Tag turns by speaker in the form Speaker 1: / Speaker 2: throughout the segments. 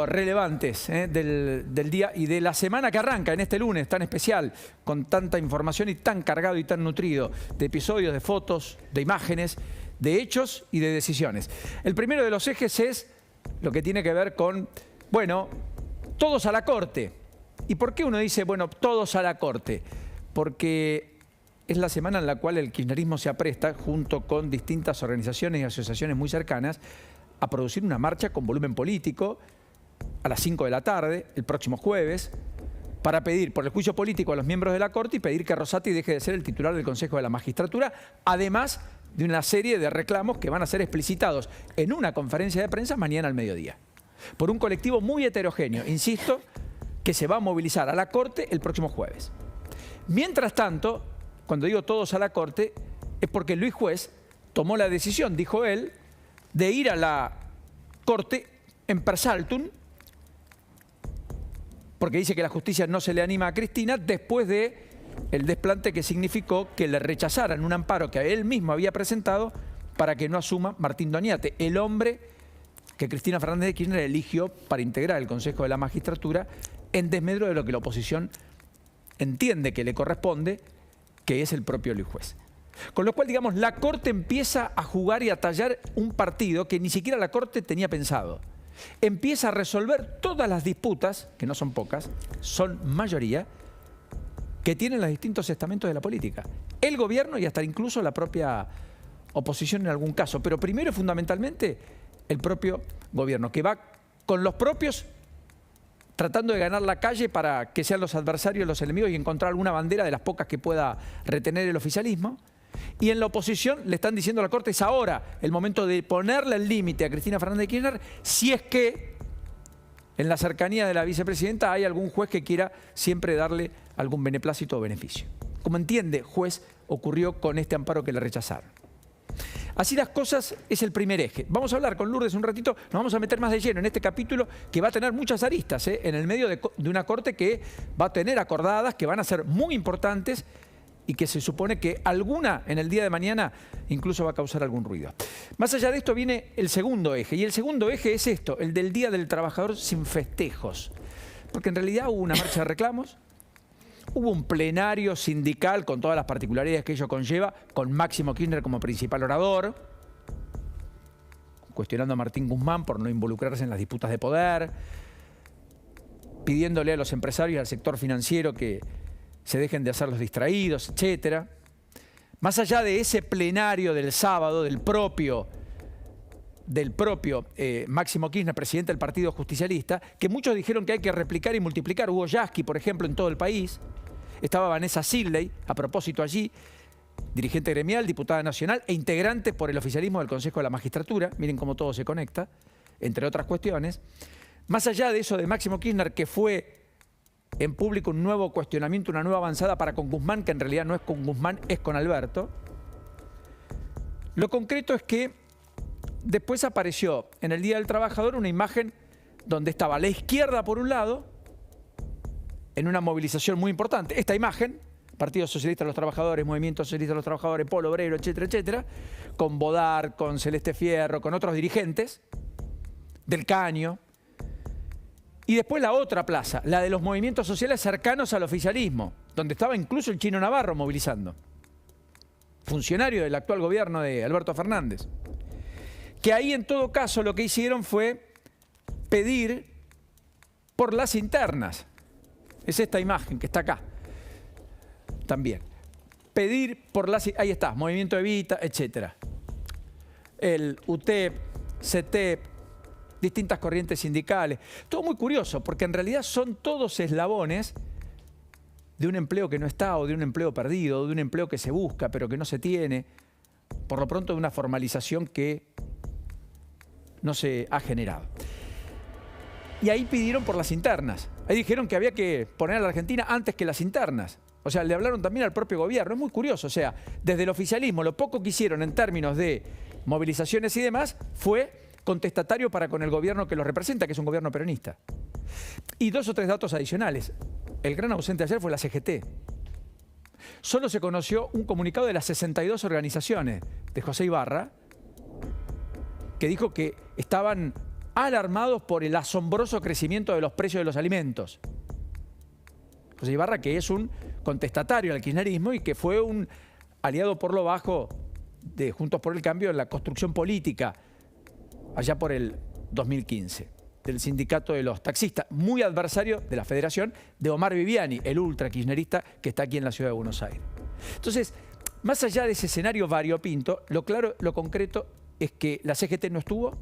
Speaker 1: relevantes del día y de la semana que arranca en este lunes tan especial, con tanta información y tan cargado y tan nutrido de episodios, de fotos, de imágenes, de hechos y de decisiones. El primero de los ejes es lo que tiene que ver con, bueno, todos a la corte. ¿Y por qué uno dice, bueno, todos a la corte? Porque es la semana en la cual el kirchnerismo se apresta, junto con distintas organizaciones y asociaciones muy cercanas, a producir una marcha con volumen político a las 5 de la tarde, el próximo jueves, para pedir por el juicio político a los miembros de la Corte y pedir que Rosati deje de ser el titular del Consejo de la Magistratura, además de una serie de reclamos que van a ser explicitados en una conferencia de prensa mañana al mediodía, por un colectivo muy heterogéneo, insisto, que se va a movilizar a la Corte el próximo jueves. Mientras tanto, cuando digo todos a la Corte, es porque Luis Juez tomó la decisión, dijo él, de ir a la Corte en per saltum, porque dice que la justicia no se le anima a Cristina después de el desplante que significó que le rechazaran un amparo que él mismo había presentado para que no asuma Martín Doñate, el hombre que Cristina Fernández de Kirchner eligió para integrar el Consejo de la Magistratura en desmedro de lo que la oposición entiende que le corresponde, que es el propio Luis Juez. Con lo cual, digamos, la Corte empieza a jugar y a tallar un partido que ni siquiera la Corte tenía pensado. Empieza a resolver todas las disputas, que no son pocas, son mayoría, que tienen los distintos estamentos de la política. El gobierno y hasta incluso la propia oposición en algún caso. Pero primero, fundamentalmente, el propio gobierno, que va con los propios tratando de ganar la calle para que sean los adversarios los enemigos y encontrar alguna bandera de las pocas que pueda retener el oficialismo. Y en la oposición le están diciendo a la Corte, es ahora el momento de ponerle el límite a Cristina Fernández de Kirchner, si es que en la cercanía de la vicepresidenta hay algún juez que quiera siempre darle algún beneplácito o beneficio. Como entiende, Juez ocurrió con este amparo que le rechazaron. Así las cosas es el primer eje. Vamos a hablar con Lourdes un ratito, nos vamos a meter más de lleno en este capítulo que va a tener muchas aristas, en el medio de una Corte que va a tener acordadas, que van a ser muy importantes y que se supone que alguna en el día de mañana incluso va a causar algún ruido. Más allá de esto viene el segundo eje, y el segundo eje es esto, el del Día del Trabajador sin festejos. Porque en realidad hubo una marcha de reclamos, hubo un plenario sindical con todas las particularidades que ello conlleva, con Máximo Kirchner como principal orador, cuestionando a Martín Guzmán por no involucrarse en las disputas de poder, pidiéndole a los empresarios y al sector financiero que se dejen de hacer los distraídos, etc. Más allá de ese plenario del sábado, del propio Máximo Kirchner, presidente del Partido Justicialista, que muchos dijeron que hay que replicar y multiplicar. Hubo Yasky, por ejemplo, en todo el país. Estaba Vanessa Sidley, a propósito allí, dirigente gremial, diputada nacional e integrante por el oficialismo del Consejo de la Magistratura. Miren cómo todo se conecta, entre otras cuestiones. Más allá de eso de Máximo Kirchner, que fue en público un nuevo cuestionamiento, una nueva avanzada para con Guzmán, que en realidad no es con Guzmán, es con Alberto. Lo concreto es que después apareció en el Día del Trabajador una imagen donde estaba la izquierda por un lado, en una movilización muy importante. Esta imagen, Partido Socialista de los Trabajadores, Movimiento Socialista de los Trabajadores, Polo Obrero, etcétera, etcétera, con Bodar, con Celeste Fierro, con otros dirigentes del Caño. Y después la otra plaza, la de los movimientos sociales cercanos al oficialismo, donde estaba incluso el Chino Navarro movilizando, funcionario del actual gobierno de Alberto Fernández. Que ahí en todo caso lo que hicieron fue pedir por las internas. Es esta imagen que está acá también. Pedir por las... Ahí está, Movimiento Evita, etc. El UTEP, CETEP, distintas corrientes sindicales. Todo muy curioso, porque en realidad son todos eslabones de un empleo que no está, o de un empleo perdido, o de un empleo que se busca, pero que no se tiene. Por lo pronto de una formalización que no se ha generado. Y ahí pidieron por las internas. Ahí dijeron que había que poner a la Argentina antes que las internas. O sea, le hablaron también al propio gobierno. Es muy curioso. O sea, desde el oficialismo, lo poco que hicieron en términos de movilizaciones y demás fue contestatario para con el gobierno que los representa, que es un gobierno peronista. Y dos o tres datos adicionales. El gran ausente ayer fue la CGT. Solo se conoció un comunicado de las 62 organizaciones de José Ibarra, que dijo que estaban alarmados por el asombroso crecimiento de los precios de los alimentos. José Ibarra, que es un contestatario al kirchnerismo y que fue un aliado por lo bajo de Juntos por el Cambio en la construcción política allá por el 2015, del sindicato de los taxistas, muy adversario de la Federación de Omar Viviani, el ultra kirchnerista que está aquí en la ciudad de Buenos Aires. Entonces, más allá de ese escenario variopinto, lo claro, lo concreto es que la CGT no estuvo,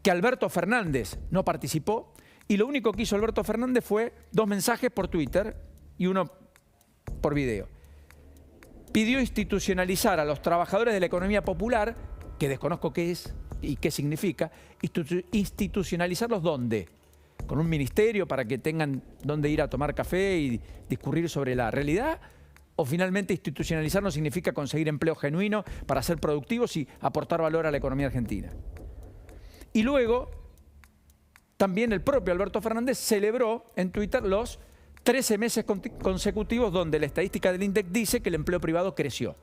Speaker 1: que Alberto Fernández no participó y lo único que hizo Alberto Fernández fue 2 mensajes por Twitter y 1 por video. Pidió institucionalizar a los trabajadores de la economía popular, que desconozco qué es y qué significa, institucionalizarlos ¿dónde? Con un ministerio para que tengan dónde ir a tomar café y discurrir sobre la realidad, o finalmente institucionalizar no significa conseguir empleo genuino para ser productivos y aportar valor a la economía argentina. Y luego, también el propio Alberto Fernández celebró en Twitter los 13 meses consecutivos donde la estadística del INDEC dice que el empleo privado creció.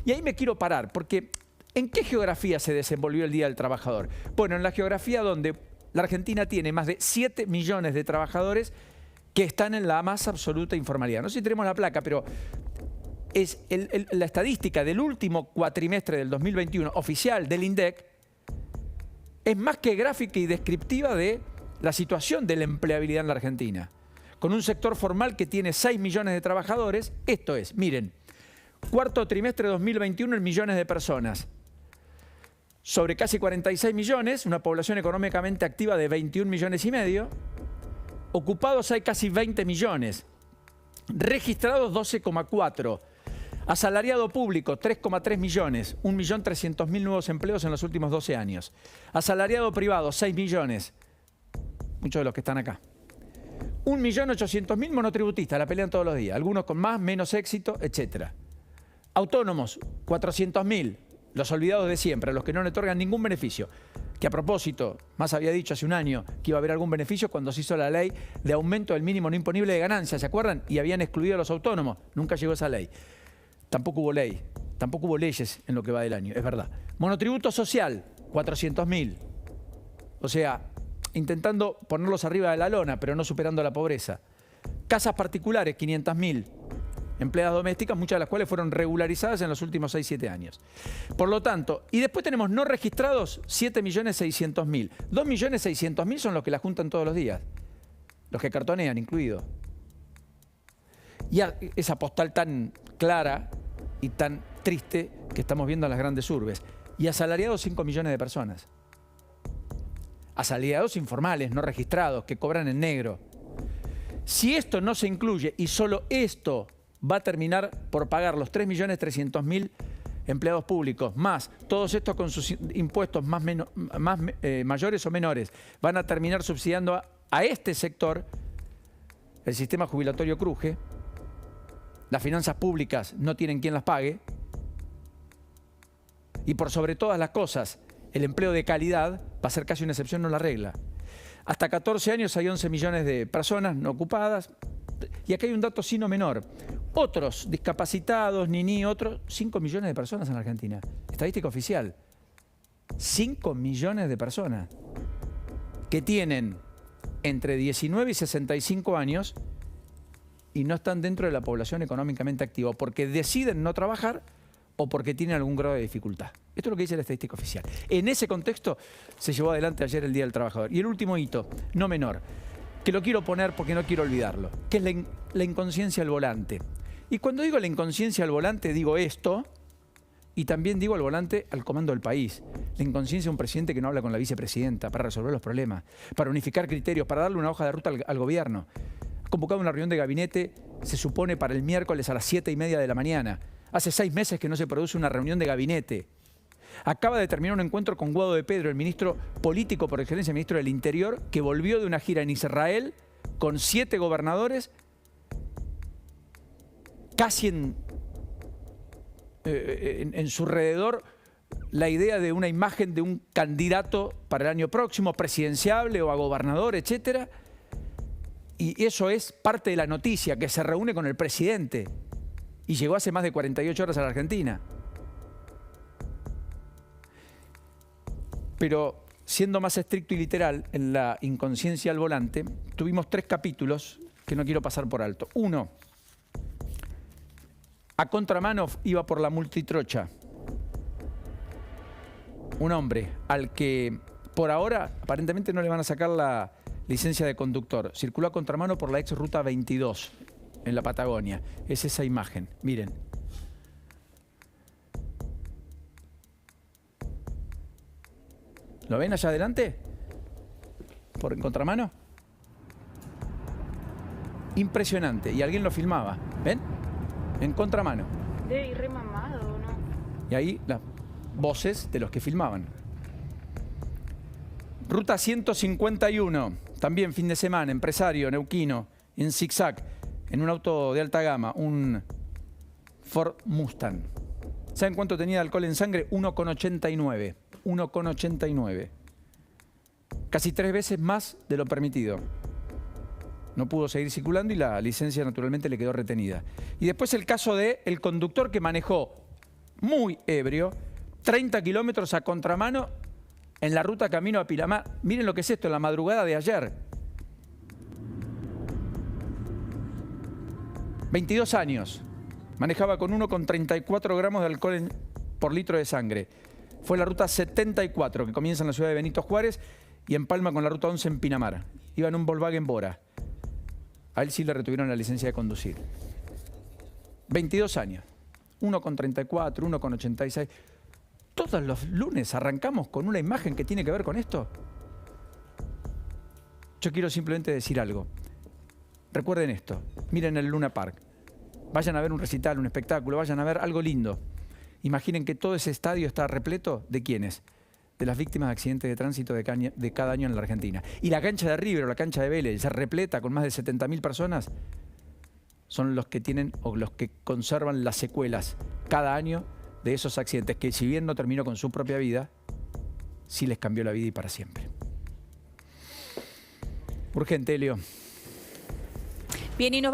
Speaker 1: Y ahí me quiero parar, porque ¿en qué geografía se desenvolvió el Día del Trabajador? Bueno, en la geografía donde la Argentina tiene más de 7 millones de trabajadores que están en la más absoluta informalidad. No sé si tenemos la placa, pero es la estadística del último cuatrimestre del 2021, oficial del INDEC, es más que gráfica y descriptiva de la situación de la empleabilidad en la Argentina. Con un sector formal que tiene 6 millones de trabajadores, esto es, miren, cuarto trimestre de 2021 en millones de personas. Sobre casi 46 millones, una población económicamente activa de 21 millones y medio. Ocupados hay casi 20 millones. Registrados 12,4. Asalariado público, 3,3 millones, 1.300.000 nuevos empleos en los últimos 12 años. Asalariado privado, 6 millones, muchos de los que están acá. 1.800.000 monotributistas, la pelean todos los días, algunos con más, menos éxito, etc. Autónomos, 400.000, los olvidados de siempre, a los que no le otorgan ningún beneficio. Que a propósito, más había dicho hace un año que iba a haber algún beneficio cuando se hizo la ley de aumento del mínimo no imponible de ganancias, ¿se acuerdan? Y habían excluido a los autónomos, nunca llegó esa ley. Tampoco hubo ley, tampoco hubo leyes en lo que va del año, es verdad. Monotributo social, 400.000. O sea, intentando ponerlos arriba de la lona, pero no superando la pobreza. Casas particulares, 500.000. Empleadas domésticas, muchas de las cuales fueron regularizadas en los últimos 6-7 años. Por lo tanto, y después tenemos no registrados, 7.600.000. 2.600.000 son los que la juntan todos los días. Los que cartonean, incluido. Y esa postal tan clara y tan triste que estamos viendo en las grandes urbes. Y asalariados 5 millones de personas. Asalariados informales, no registrados, que cobran en negro. Si esto no se incluye y solo esto va a terminar por pagar los 3.300.000 empleados públicos, más todos estos con sus impuestos mayores o menores, van a terminar subsidiando a este sector, el sistema jubilatorio cruje, las finanzas públicas no tienen quien las pague, y por sobre todas las cosas, el empleo de calidad va a ser casi una excepción, no la regla. Hasta 14 años hay 11 millones de personas no ocupadas, y aquí hay un dato sí no menor. Otros discapacitados, otros, 5 millones de personas en la Argentina. Estadística oficial. 5 millones de personas que tienen entre 19 y 65 años y no están dentro de la población económicamente activa, porque deciden no trabajar o porque tienen algún grado de dificultad. Esto es lo que dice la estadística oficial. En ese contexto se llevó adelante ayer el Día del Trabajador. Y el último hito, no menor, que lo quiero poner porque no quiero olvidarlo, que es la inconsciencia al volante. Y cuando digo la inconsciencia al volante, digo esto, y también digo al volante al comando del país. La inconsciencia de un presidente que no habla con la vicepresidenta para resolver los problemas, para unificar criterios, para darle una hoja de ruta al gobierno. Ha convocado una reunión de gabinete, se supone, para el miércoles a las 7:30 de la mañana. Hace 6 meses que no se produce una reunión de gabinete. Acaba de terminar un encuentro con Guado de Pedro, el ministro político por excelencia, ministro del Interior, que volvió de una gira en Israel con 7 gobernadores, casi en su alrededor la idea de una imagen de un candidato para el año próximo, presidenciable o a gobernador, etcétera. Y eso es parte de la noticia, que se reúne con el presidente y llegó hace más de 48 horas a la Argentina. Pero siendo más estricto y literal en la inconsciencia al volante, tuvimos 3 capítulos que no quiero pasar por alto. 1, a contramano iba por la multitrocha un hombre al que por ahora aparentemente no le van a sacar la licencia de conductor. Circuló a contramano por la ex ruta 22 en la Patagonia. Es esa imagen, miren. ¿Lo ven allá adelante? ¿Por en contramano? Impresionante. Y alguien lo filmaba. ¿Ven? En contramano.
Speaker 2: Debe ir re mamado, ¿no?
Speaker 1: Y ahí las voces de los que filmaban. Ruta 151. También fin de semana. Empresario, neuquino. En zigzag. En un auto de alta gama. Un Ford Mustang. ¿Saben cuánto tenía de alcohol en sangre? 1,89. 1,89. Casi 3 veces más de lo permitido. No pudo seguir circulando y la licencia naturalmente le quedó retenida. Y después el caso del conductor que manejó muy ebrio 30 kilómetros a contramano en la ruta camino a Pinamar. Miren lo que es esto en la madrugada de ayer. 22 años. Manejaba con 1,34 gramos de alcohol por litro de sangre. Fue la ruta 74, que comienza en la ciudad de Benito Juárez y empalma con la ruta 11 en Pinamar. Iba en un Volkswagen Bora. A él sí le retuvieron la licencia de conducir. 22 años. 1,34, 1,86. Todos los lunes arrancamos con una imagen que tiene que ver con esto. Yo quiero simplemente decir algo. Recuerden esto. Miren el Luna Park. Vayan a ver un recital, un espectáculo, vayan a ver algo lindo. Imaginen que todo ese estadio está repleto ¿de quiénes? De las víctimas de accidentes de tránsito de cada año en la Argentina. Y la cancha de River o la cancha de Vélez se repleta con más de 70.000 personas. Son los que tienen o los que conservan las secuelas cada año de esos accidentes que, si bien no terminó con su propia vida, sí les cambió la vida y para siempre. Urgente, Elio.
Speaker 3: Bien, y nos